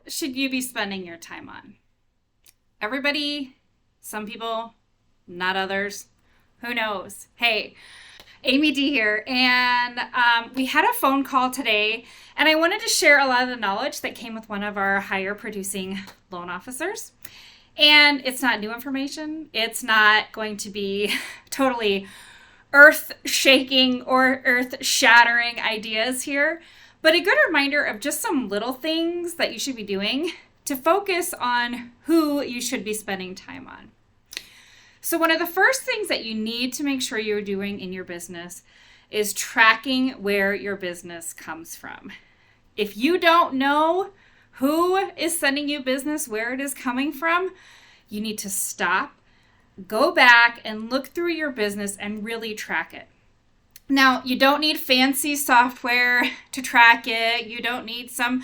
should you be spending your time on? Everybody, some people, not others. Who knows? Hey, Amy D here, and we had a phone call today, and I wanted to share a lot of the knowledge that came with one of our higher producing loan officers. And it's not new information. It's not going to be totally earth shaking or earth shattering ideas here, but a good reminder of just some little things that you should be doing to focus on who you should be spending time on. So one of the first things that you need to make sure you're doing in your business is tracking where your business comes from. If you don't know who is sending you business, where it is coming from, you need to stop, go back and look through your business and really track it. Now, you don't need fancy software to track it. You don't need some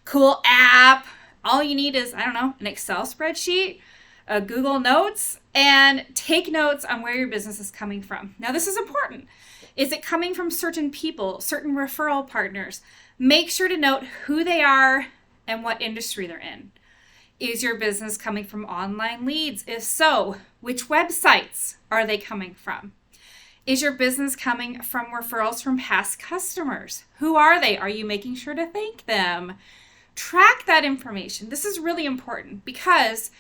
cool app. All you need is, an Excel spreadsheet, a Google Notes, and take notes on where your business is coming from. Now, this is important. Is it coming from certain people, certain referral partners? Make sure to note who they are and what industry they're in. Is your business coming from online leads? If so, which websites are they coming from? Is your business coming from referrals from past customers? Who are they? Are you making sure to thank them? Track that information. This is really important because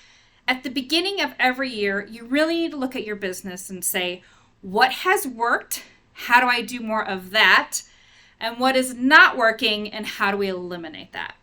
at the beginning of every year, you really need to look at your business and say, what has worked? How do I do more of that? And what is not working? And how do we eliminate that?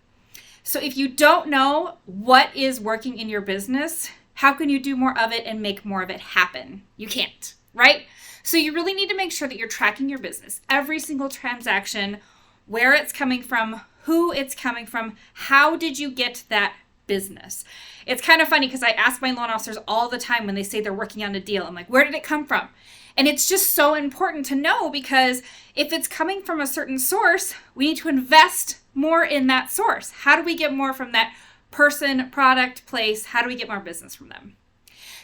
So if you don't know what is working in your business, how can you do more of it and make more of it happen? You can't, right? So you really need to make sure that you're tracking your business, every single transaction, where it's coming from, who it's coming from, how did you get that business? It's kind of funny because I ask my loan officers all the time when they say they're working on a deal. I'm like, where did it come from? And it's just so important to know because if it's coming from a certain source, we need to invest more in that source. How do we get more from that person, product, place? How do we get more business from them?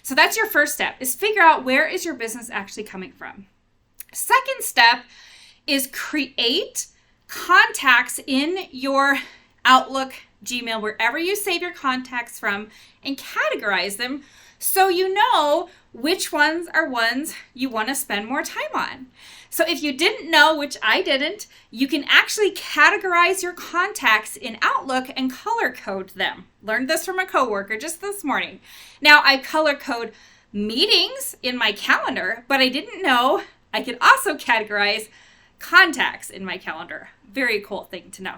So that's your first step, is figure out where is your business actually coming from. Second step is create contacts in your Outlook, Gmail, wherever you save your contacts from, and categorize them so you know which ones are ones you want to spend more time on. So if you didn't know, which I didn't, you can actually categorize your contacts in Outlook and color code them. Learned this from a coworker just this morning. Now I color code meetings in my calendar, but I didn't know I could also categorize contacts in my calendar. Very cool thing to know.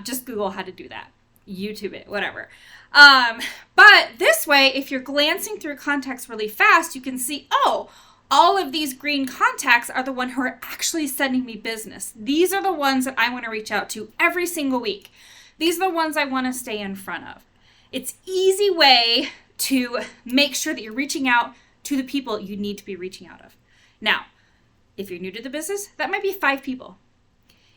Just Google how to do that. YouTube it, whatever. But this way, if you're glancing through contacts really fast, you can see, oh, all of these green contacts are the ones who are actually sending me business. These are the ones that I want to reach out to every single week. These are the ones I want to stay in front of. It's an easy way to make sure that you're reaching out to the people you need to be reaching out of. Now, if you're new to the business, that might be 5 people.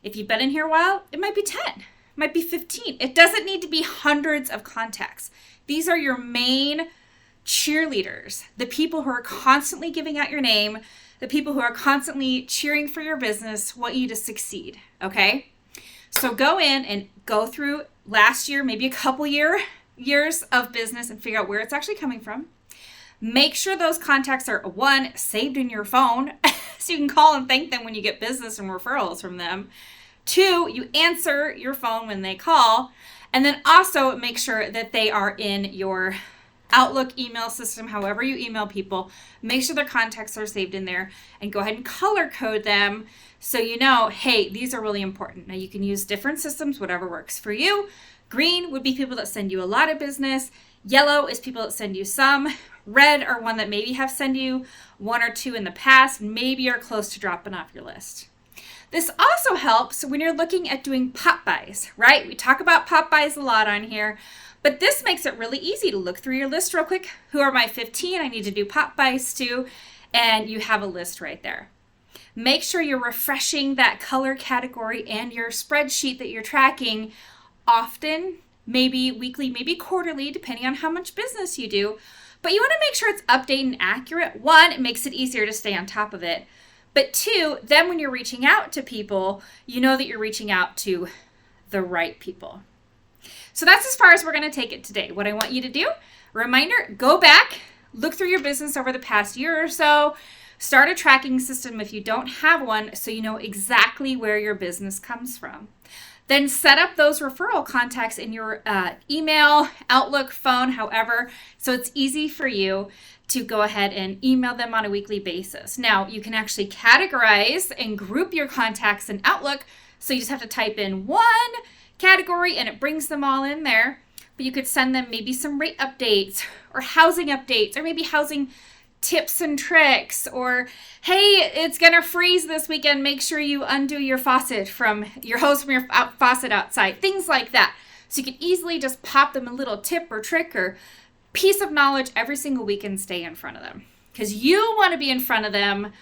If you've been in here a while, it might be 10, it might be 15. It doesn't need to be hundreds of contacts. These are your main cheerleaders, the people who are constantly giving out your name, the people who are constantly cheering for your business, want you to succeed, okay? So go in and go through last year, maybe a couple years of business and figure out where it's actually coming from. Make sure those contacts are, 1, saved in your phone so you can call and thank them when you get business and referrals from them. 2, you answer your phone when they call. And then also make sure that they are in your Outlook email system, however you email people. Make sure their contacts are saved in there and go ahead and color code them so you know, hey, these are really important. Now you can use different systems, whatever works for you. Green would be people that send you a lot of business. Yellow is people that send you some. Red are one that maybe have sent you 1 or 2 in the past, maybe are close to dropping off your list. This also helps when you're looking at doing pop buys, right? We talk about pop buys a lot on here, but this makes it really easy to look through your list real quick. Who are my 15 I need to do pop buys to? And you have a list right there. Make sure you're refreshing that color category and your spreadsheet that you're tracking often, maybe weekly, maybe quarterly, depending on how much business you do. But you want to make sure it's updated and accurate. 1, it makes it easier to stay on top of it. But 2, then when you're reaching out to people, you know that you're reaching out to the right people. So that's as far as we're going to take it today. What I want you to do, reminder, go back, look through your business over the past year or so, start a tracking system if you don't have one so you know exactly where your business comes from. Then set up those referral contacts in your email, Outlook, phone, however, so it's easy for you to go ahead and email them on a weekly basis. Now, you can actually categorize and group your contacts in Outlook, so you just have to type in one category and it brings them all in there. But you could send them maybe some rate updates or housing updates or maybe housing tips and tricks, or hey, it's gonna freeze this weekend, make sure you undo your faucet from your hose from your faucet outside, things like that. So you can easily just pop them a little tip or trick or piece of knowledge every single week and stay in front of them, because you want to be in front of them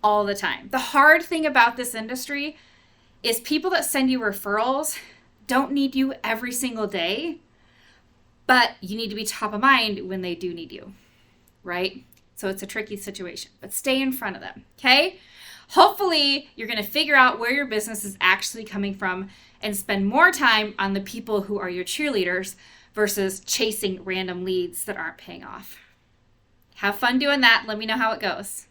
all the time. The hard thing about this industry is people that send you referrals don't need you every single day, but you need to be top of mind when they do need you, right? So it's a tricky situation, but stay in front of them, okay? Hopefully, you're going to figure out where your business is actually coming from and spend more time on the people who are your cheerleaders versus chasing random leads that aren't paying off. Have fun doing that. Let me know how it goes.